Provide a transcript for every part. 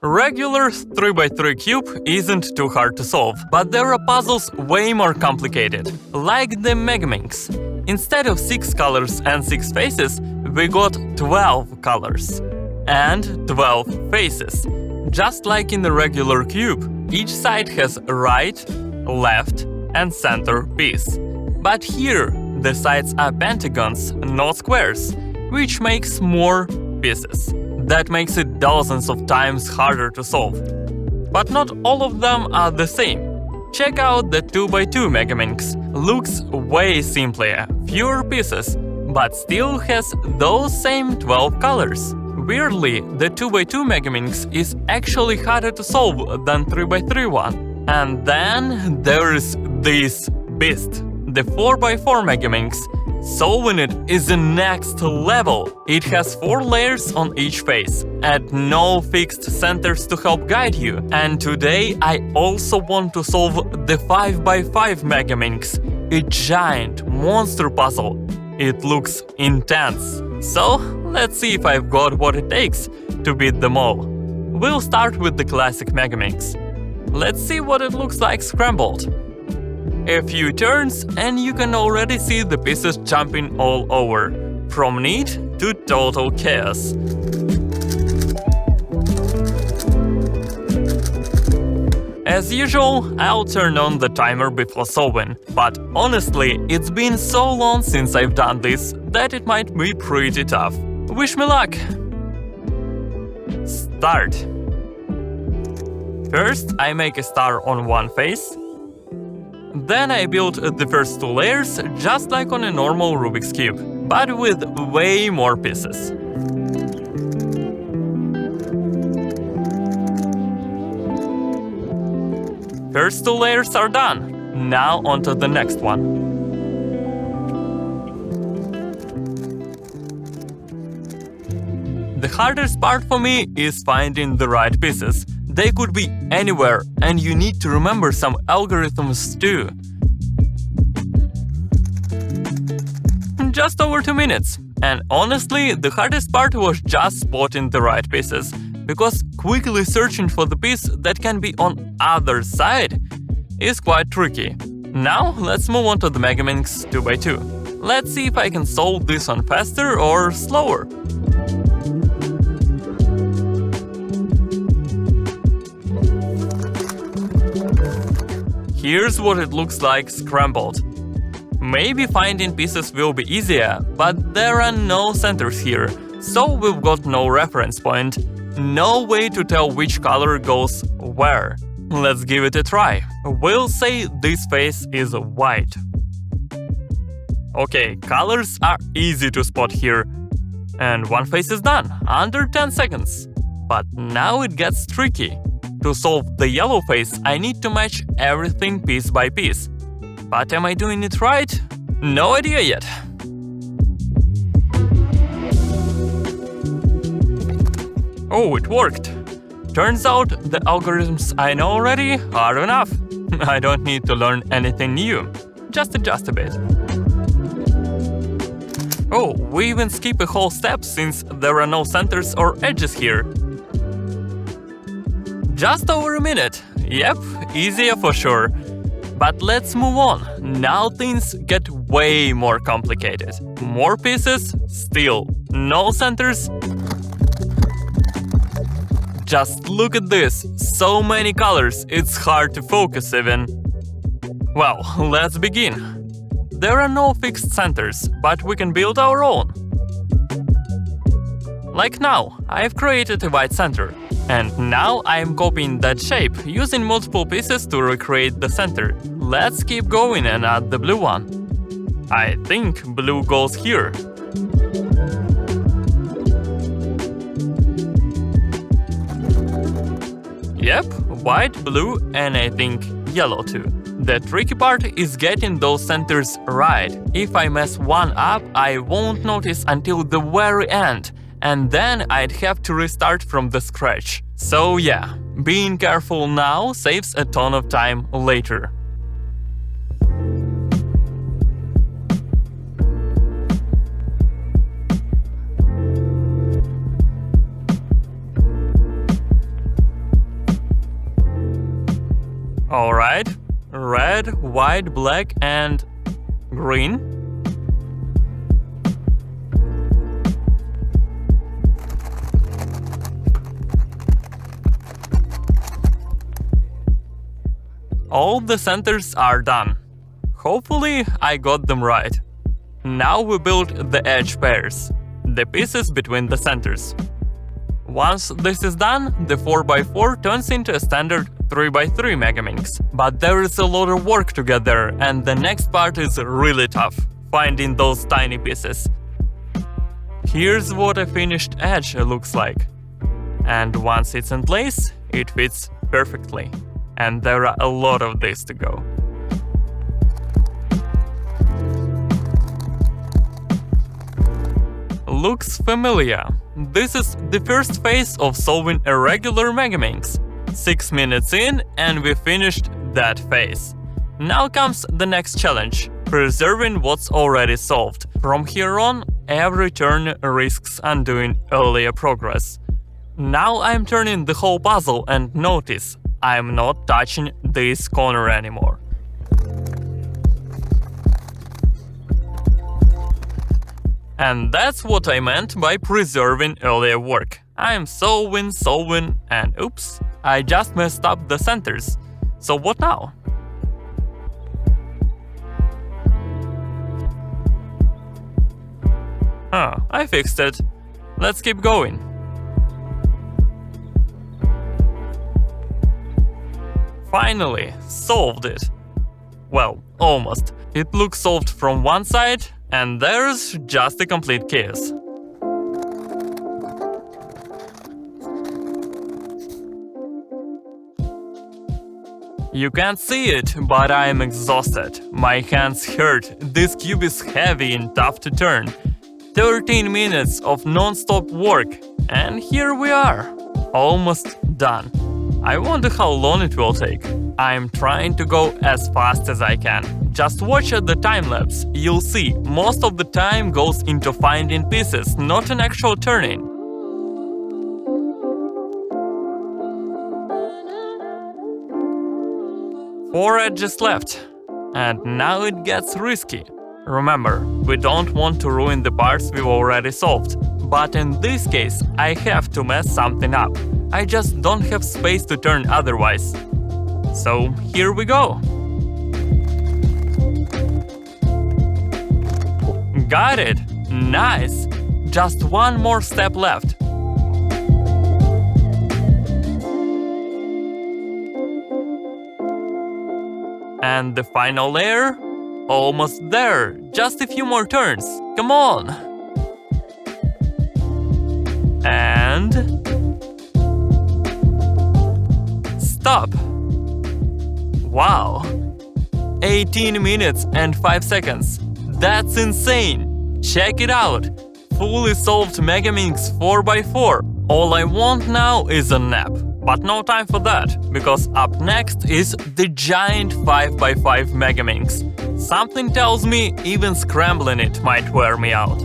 Regular 3x3 cube isn't too hard to solve, but there are puzzles way more complicated, like the Megaminx. Instead of 6 colors and 6 faces, we got 12 colors and 12 faces. Just like in the regular cube, each side has right, left, and center piece. But here, the sides are pentagons, not squares, which makes more pieces. That makes it dozens of times harder to solve. But not all of them are the same. Check out the 2x2 Megaminx. Looks way simpler, fewer pieces, but still has those same 12 colors. Weirdly, the 2x2 Megaminx is actually harder to solve than 3x3 one. And then there is this beast, the 4x4 Megaminx. Solving it is the next level. It has 4 layers on each face and no fixed centers to help guide you. And today I also want to solve the 5x5 Megaminx, a giant monster puzzle. It looks intense. So let's see if I've got what it takes to beat them all. We'll start with the classic Megaminx. Let's see what it looks like scrambled. A few turns and you can already see the pieces jumping all over, from neat to total chaos. As usual, I'll turn on the timer before solving, but honestly, it's been so long since I've done this that it might be pretty tough. Wish me luck! Start. First, I make a star on one face. Then I build the first 2 layers just like on a normal Rubik's Cube, but with way more pieces. First 2 layers are done. Now onto the next one. The hardest part for me is finding the right pieces. They could be anywhere, and you need to remember some algorithms too. Just over 2 minutes. And honestly, the hardest part was just spotting the right pieces, because quickly searching for the piece that can be on other side is quite tricky. Now let's move on to the Megaminx 2x2. Let's see if I can solve this one faster or slower. Here's what it looks like scrambled. Maybe finding pieces will be easier, but there are no centers here, so we've got no reference point, no way to tell which color goes where. Let's give it a try. We'll say this face is white. Okay, colors are easy to spot here. And one face is done, under 10 seconds. But now it gets tricky. To solve the yellow face, I need to match everything piece by piece. But am I doing it right? No idea yet. Oh, it worked. Turns out the algorithms I know already are enough. I don't need to learn anything new. Just adjust a bit. Oh, we even skip a whole step since there are no centers or edges here. Just over a minute. Yep, easier for sure. But let's move on. Now things get way more complicated. More pieces, still no centers. Just look at this. So many colors, it's hard to focus even. Well, let's begin. There are no fixed centers, but we can build our own. Like now, I've created a white center. And now I'm copying that shape, using multiple pieces to recreate the center. Let's keep going and add the blue one. I think blue goes here. Yep, white, blue, and I think yellow too. The tricky part is getting those centers right. If I mess one up, I won't notice until the very end. And then I'd have to restart from the scratch. So yeah, being careful now saves a ton of time later. Alright, red, white, black, and green. All the centers are done. Hopefully, I got them right. Now we build the edge pairs, the pieces between the centers. Once this is done, the 4x4 turns into a standard 3x3 Megaminx. But there is a lot of work together, and the next part is really tough, finding those tiny pieces. Here's what a finished edge looks like. And once it's in place, it fits perfectly. And there are a lot of this to go. Looks familiar. This is the first phase of solving a regular Megaminx. 6 minutes in and we finished that phase. Now comes the next challenge, preserving what's already solved. From here on, every turn risks undoing earlier progress. Now I'm turning the whole puzzle and notice I'm not touching this corner anymore. And that's what I meant by preserving earlier work. I'm solving, and oops, I just messed up the centers. So what now? I fixed it. Let's keep going. Finally, solved it. Well, almost. It looks solved from one side, and there's just a complete chaos. You can't see it, but I am exhausted. My hands hurt. This cube is heavy and tough to turn. 13 minutes of non-stop work, and here we are, almost done. I wonder how long it will take. I'm trying to go as fast as I can. Just watch at the time-lapse, you'll see most of the time goes into finding pieces, not an actual turning. Four edges left, and now it gets risky. Remember, we don't want to ruin the parts we've already solved, but in this case I have to mess something up. I just don't have space to turn otherwise. So here we go. Got it! Nice! Just one more step left. And the final layer? Almost there! Just a few more turns! Come on! And... stop! Wow! 18 minutes and 5 seconds. That's insane! Check it out! Fully solved Megaminx 4x4. All I want now is a nap. But no time for that, because up next is the giant 5x5 Megaminx. Something tells me even scrambling it might wear me out.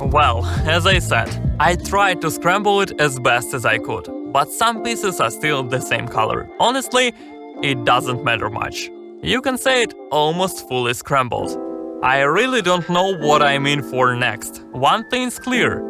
Well, as I said, I tried to scramble it as best as I could, but some pieces are still the same color. Honestly, it doesn't matter much. You can say it almost fully scrambled. I really don't know what I'm in for next. One thing's clear.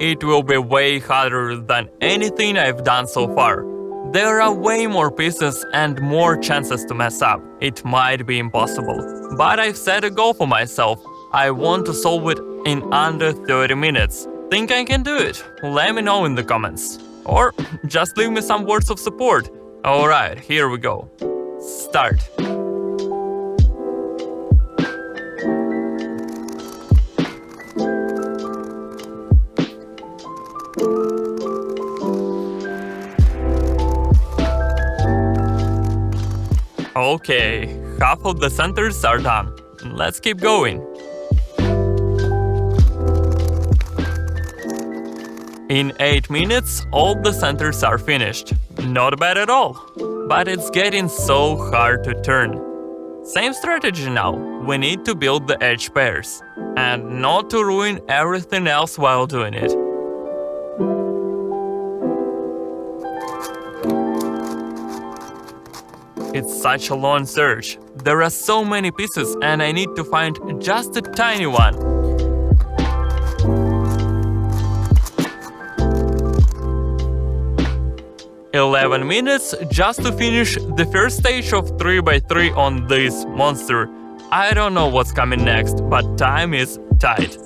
It will be way harder than anything I've done so far. There are way more pieces and more chances to mess up. It might be impossible. But I've set a goal for myself. I want to solve it in under 30 minutes. Think I can do it? Let me know in the comments. Or just leave me some words of support. Alright, here we go. Start. Okay, half of the centers are done. Let's keep going. In 8 minutes, all the centers are finished. Not bad at all. But it's getting so hard to turn. Same strategy now. We need to build the edge pairs. And not to ruin everything else while doing it. It's such a long search. There are so many pieces and I need to find just a tiny one. "11 minutes just to finish the first stage of 3x3 on this monster. I don't know what's coming next, but time is tight."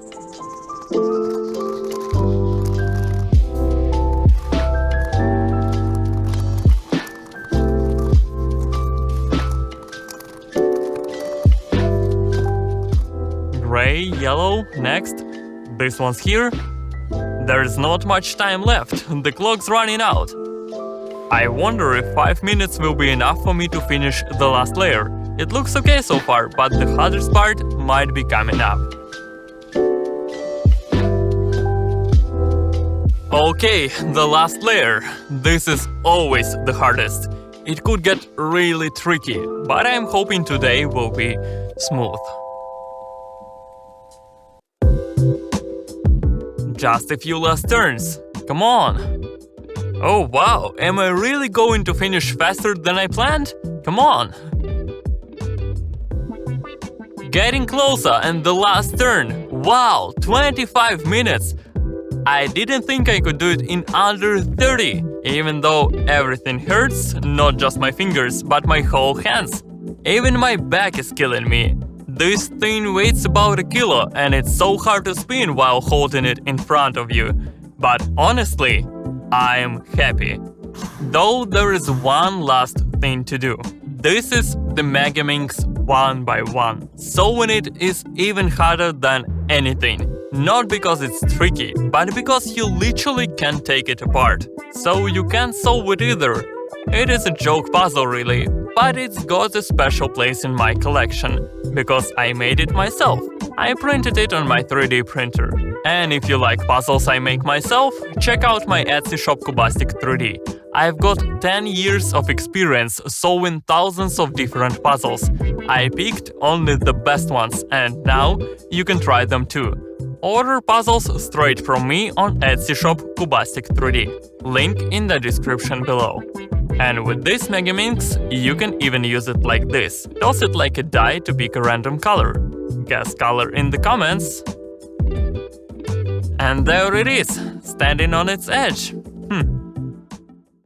Gray, yellow, next. This one's here. There's not much time left, the clock's running out. I wonder if 5 minutes will be enough for me to finish the last layer. It looks okay so far, but the hardest part might be coming up. Okay, the last layer. This is always the hardest. It could get really tricky, but I'm hoping today will be smooth. Just a few last turns. Come on. Oh wow, am I really going to finish faster than I planned? Come on. Getting closer and the last turn. Wow, 25 minutes. I didn't think I could do it in under 30, even though everything hurts, not just my fingers, but my whole hands. Even my back is killing me. This thing weighs about 1 kilo and it's so hard to spin while holding it in front of you. But honestly, I'm happy. Though there is one last thing to do. This is the Megaminx 1x1. Sewing it is even harder than anything. Not because it's tricky, but because you literally can't take it apart. So you can't sew it either. It is a joke puzzle really, but it's got a special place in my collection, because I made it myself. I printed it on my 3D printer. And if you like puzzles I make myself, check out my Etsy shop CUBASTIC 3D. I've got 10 years of experience sewing thousands of different puzzles. I picked only the best ones, and now you can try them too. Order puzzles straight from me on Etsy shop CUBASTIC 3D. Link in the description below. And with this Megaminx, you can even use it like this. Toss it like a die to pick a random color. Guess color in the comments. And there it is, standing on its edge.